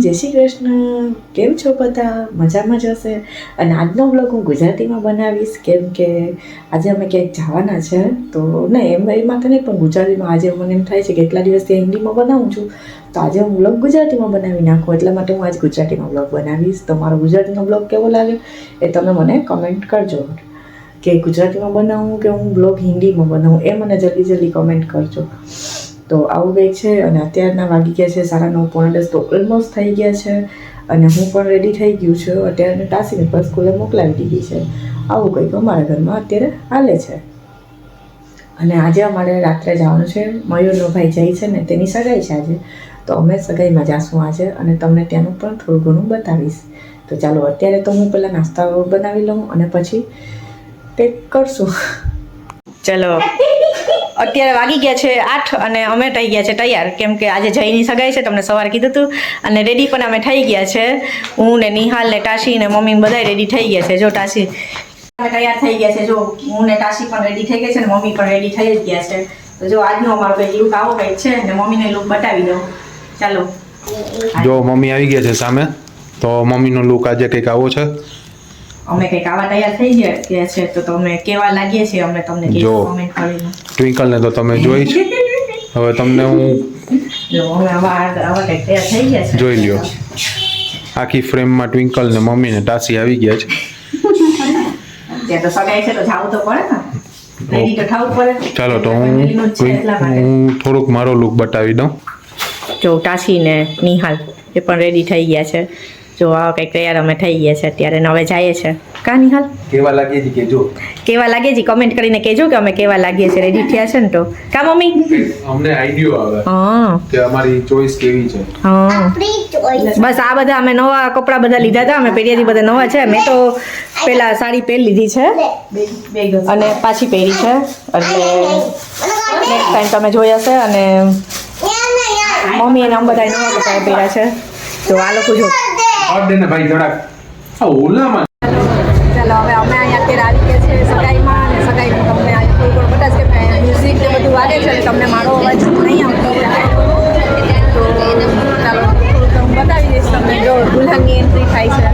જય શ્રી કૃષ્ણ. કેમ છો બધા? મજામાં જ હશે. અને આજનો બ્લોગ હું ગુજરાતીમાં બનાવીશ કેમ કે આજે અમે ક્યાંક જવાના છે. તો નહીં એમાં તો નહીં, પણ ગુજરાતીમાં આજે મને એમ થાય છે કે એટલા દિવસથી હિન્દીમાં બનાવું છું, તો આજે હું બ્લોગ ગુજરાતીમાં બનાવી નાખું. એટલા માટે હું આજ ગુજરાતીમાં બ્લોગ બનાવીશ. તો મારો ગુજરાતીનો બ્લોગ કેવો લાગે એ તમે મને કમેન્ટ કરજો, કે ગુજરાતીમાં બનાવું કે હું બ્લોગ હિન્દીમાં બનાવું, એ મને જલ્દી કમેન્ટ કરજો. તો આવું કંઈક છે. અને અત્યારના વાગી ગયા છે 9:30, તો ઓલમોસ્ટ થઈ ગયા છે. અને હું પણ રેડી થઈ ગયું છું. અત્યારે ટાસીને પણ સ્કૂલે મોકલાવી દીધી છે. આવું કંઈક અમારા ઘરમાં અત્યારે હાલે છે. અને આજે અમારે રાત્રે જવાનું છે. મયુરનો ભાઈ જાય છે ને, તેની સગાઈ છે આજે, તો અમે સગાઈમાં જાશું આજે, અને તમને ત્યાંનું પણ થોડું ઘણું બતાવીશ. તો ચાલો અત્યારે તો હું પહેલાં નાસ્તા બનાવી લઉં અને પછી પેક કરશું. ચલો અત્યારે વાગી ગયા છે 8 અને અમે થઈ ગયા છે તૈયાર, કેમ કે આજે જયની સગાઈ છે, તમને સવારે કીધું હતું. અને રેડી પણ અમે થઈ ગયા છે. હું ને નિહાલ ને ટાશી ને મમ્મી બધા રેડી થઈ ગયા છે. જો ટાશી અમે તૈયાર થઈ ગયા છે. જો હું ને ટાશી પણ રેડી થઈ ગઈ છે ને મમ્મી પણ રેડી થઈ જ ગયા છે. તો જો આજનો અમારો કંઈક લુક આવો કંઈક છે, ને મમ્મીને લુક બતાવી દઉં. ચાલો જો મમ્મી આવી ગયા છે સામે, તો મમ્મીનો લુક આજે કંઈક આવો છે. અમે કંઈક આવા તૈયાર થઈ ગયા છે, તો તમે કેવા લાગીએ છીએ અમે તમને કમેન્ટ કરીને. ટ્વિંકલને તો તમે જોઈ જ. હવે તમને હું જો અમે આવા કંઈક તૈયાર થઈ ગયા છે. જોઈ લ્યો. આખી ફ્રેમમાં ટ્વિંકલ ને મમ્મી ને ટાસી આવી ગયા છે. ત્યાં તો સગાઈ છે તો જાવું તો પડે ને, રેડી તો થવું પડે. ચાલો તો હું થોડુંક મારો લુક બતાવી દઉં. જો ટાશી ને નિહાલ એ પણ રેડી થઈ ગયા છે. જો આવા કંઈક તૈયાર અમે થઈ ગયા છે અત્યારે, ને હવે જઈએ છે. કા નિહાલ કેવા લાગે છે કેજો, કેવા લાગે છે કમેન્ટ કરીને કહેજો કે અમે કેવા લાગીએ છીએ. રેડી થયા છે ને તો કા મમ્મી? અમને આઈડિયો આવે હા કે અમારી ચોઈસ કેવી છે. હા બસ આ બધા અમે નવા કપડાં બધા લીધા હતા. અમે પહેર્યાથી બધા નવા છે. મેં તો પેલા સાડી પહેરી લીધી છે અને પાછી પહેરી છે, એટલે નેક્સ્ટ ટાઈમ તમે જોઈ હશે. અને મમ્મી એને અમે બધા નવા કપડાં પહેર્યા છે. તો આ લોકો જો ને ભાઈ જરાક આ ઓલામાં. ચાલો હવે અમે અહીંયા અત્યારે આવી ગયા છે સગાઈમાં, અને સગાઈમાં તમને અહીંયા થોડું ઘણું બતાવશે કે મ્યુઝિક ને બધું વાગે છે, એટલે તમને મારો અવાજ નહીં આવતો. તો ચાલો હું બતાવી દઈશ તમને. જો દુલ્હનની એન્ટ્રી થાય છે.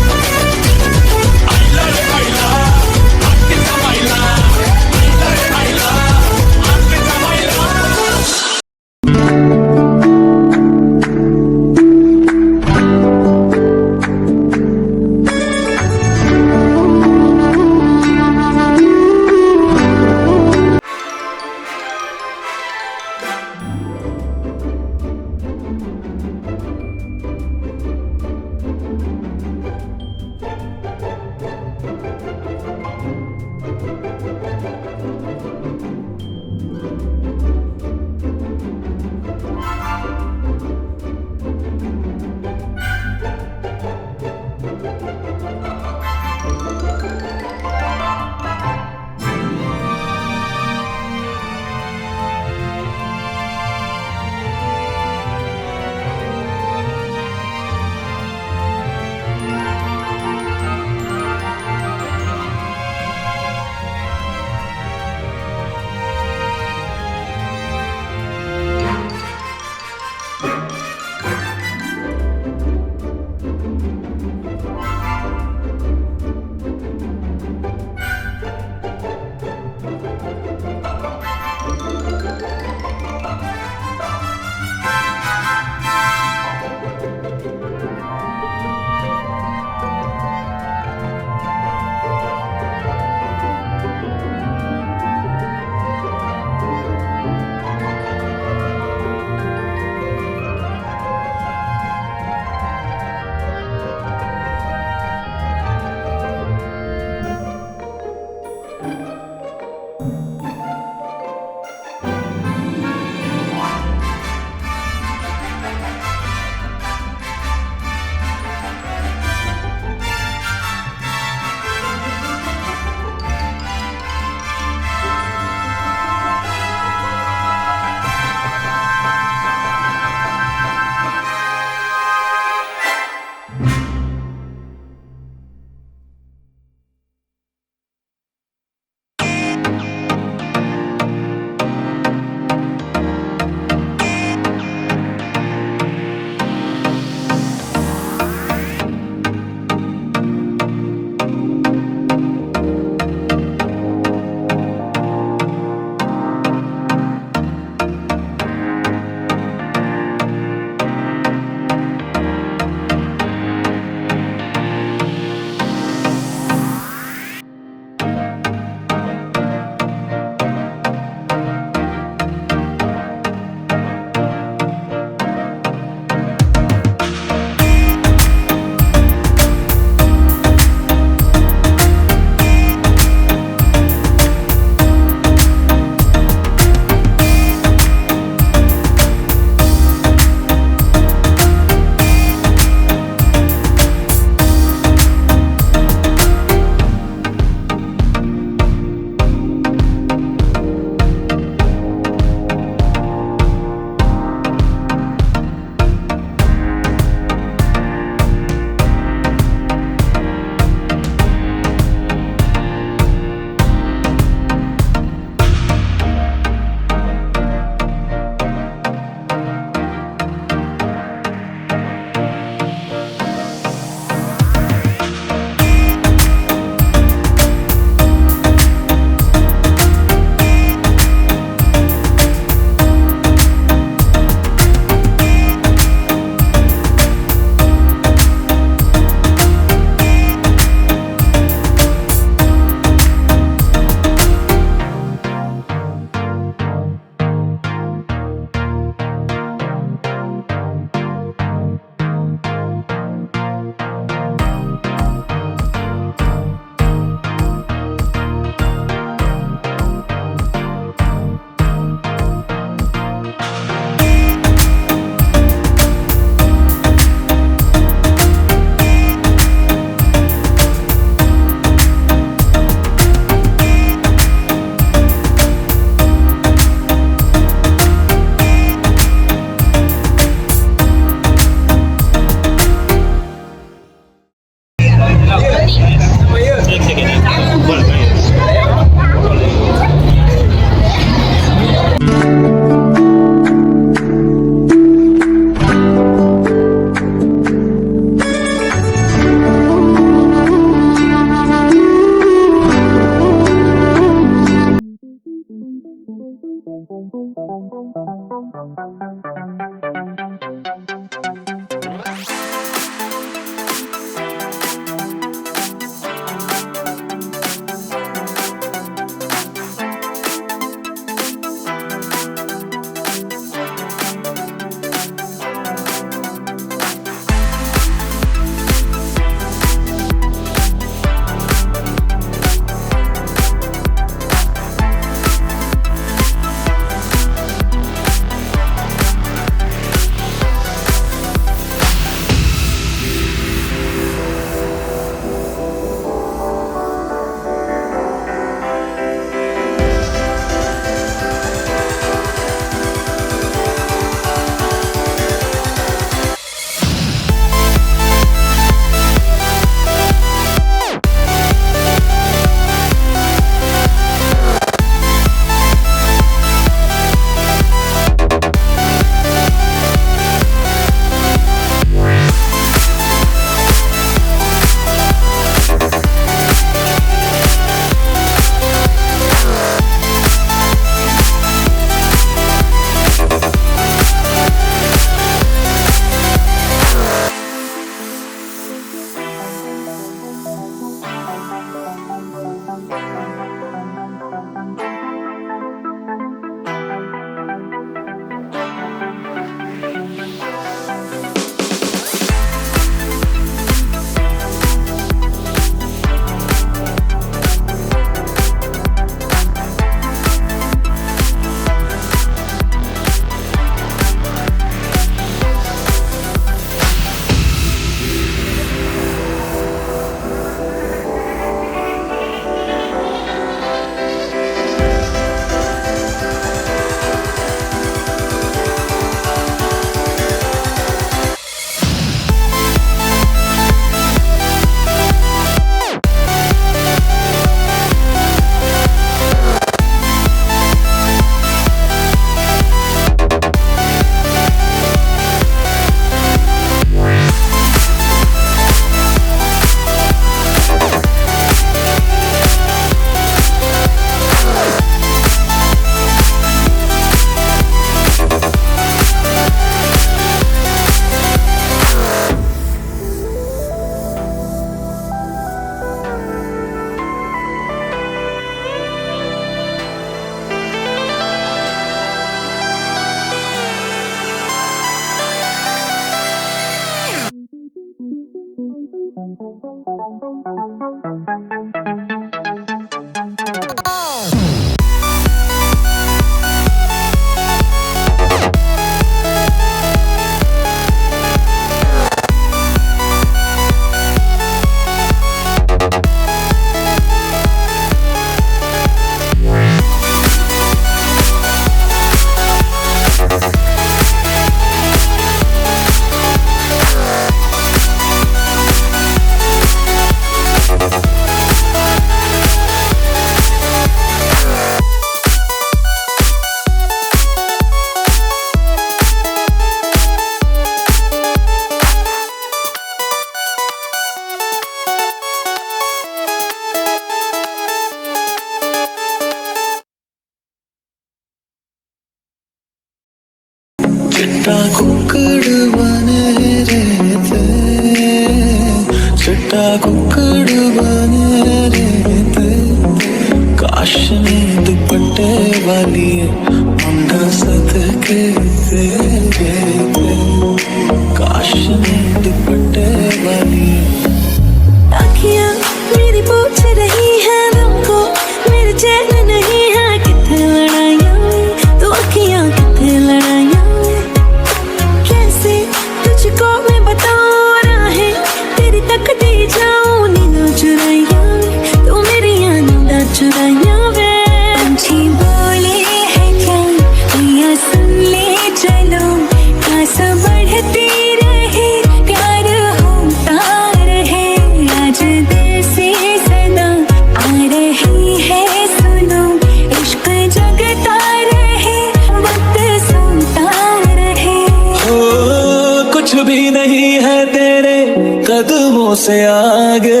भी नहीं है तेरे कदमों से आगे,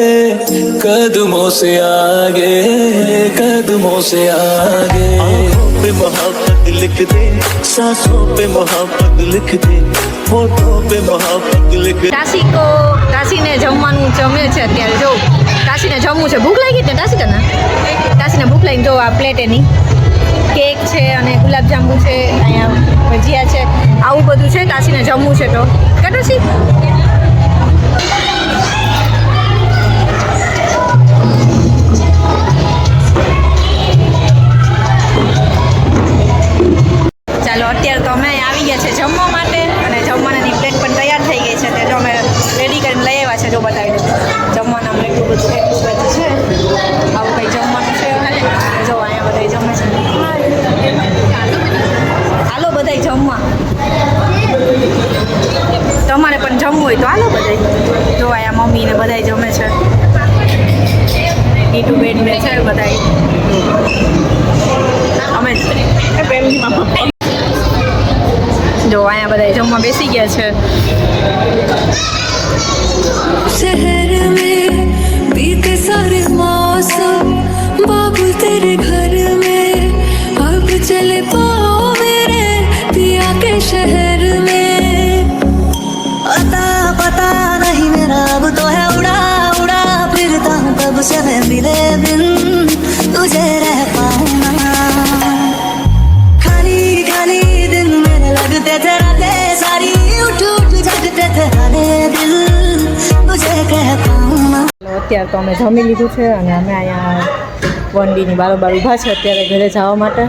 कदमों से आगे, कदमों से आगे। आँखों पे मोहब्बत लिख दे, सांसों पे मोहब्बत लिख दे, होठों पे मोहब्बत लिख दे। તાસીને જમવાનું જમે છે અત્યારે જો તાસીને જમવું છે ભૂખ લાગી ને તાસી તને તાસીને ભૂખ લાગી જો આ પ્લેટ એની કેક છે અને ગુલાબજાંબુ છે અહીંયા ભજીયા છે આવું બધું છે તાસીને જમવું છે તો કાઢોશી ચાલો અત્યારે તો અમે આવી ગયા છે જમવા માટે અને જમવાની પ્લેટ પણ તૈયાર થઈ ગઈ છે તે જો અમે રેડી કરીને લઈ આવ્યા છે જો બતાવી દઉં જમવાના એટલું બધું છે આવું કંઈ જમવાનું છે જો અહીંયા બધા જમે છે હાલો બધા જમવા તમારે પણ જમવું હોય તો હાલો બધા જો અહીંયા મમ્મી ને બધા જમે છે ઈટુ બેડ ને છે બધા અમે જો અહીંયા બધા જમવા બેસી ગયા છે शहर में बीते सारे मौसम बाबू तेरे घर में अब चले पाओ मेरे पिया के शहर में अता पता नहीं मेरा अब तो है उड़ा उड़ा फिरता हूँ तब से मैं मिले बिन तुझे रह पाऊंगा खाली खाली दिन मेरे लगते थे रातें सारी उठ उठ जगते थे हरे दिल तुझे कह पाऊंगा। અત્યારે તો અમે જમી લીધું છે અને અમે અહીંયા 1Bની બારોબાર ઊભા છે અત્યારે ઘરે જવા માટે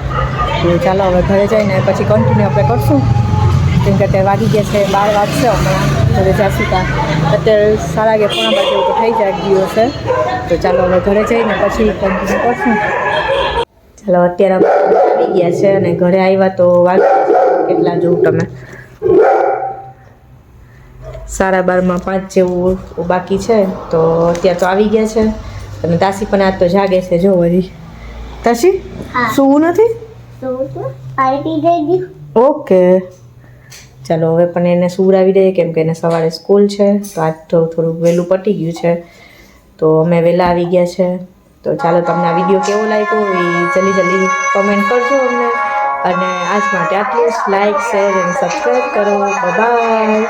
તો ચાલો હવે ઘરે જઈને પછી કન્ટિન્યુ આપણે કરશું કેમ કે અત્યારે વાગી ગયા છે 12 વાગશે હમણાં ઘરે જઈશું ત્યાં અત્યારે 11:30 પોણા બાજુ તો થઈ જાય દિવસે તો ચાલો હવે ઘરે જઈને પછી કન્ટિન્યુ કરશું ચાલો અત્યારે અમે આવી ગયા છે અને ઘરે આવ્યા તો કેટલા જોઉં તમે 12:30 5 જેવું બાકી છે તો અત્યારે તો આવી ગયા છે અને તાસી પણ આજ તો જાગે છે જો વળી તાસી સૂવું નથી ઓકે ચાલો હવે પણ એને સુવડાવી દઈએ કેમ કે એને સવારે સ્કૂલ છે તો આજ તો થોડુંક વહેલું પતી ગયું છે તો અમે વહેલા આવી ગયા છે તો ચાલો તમને આ વિડીયો કેવો લાગ્યો એ જલ્દી કમેન્ટ કરજો અમને અને આજ માટે આટલું જ લાઈક શેર અને સબસ્ક્રાઈબ કરો બાય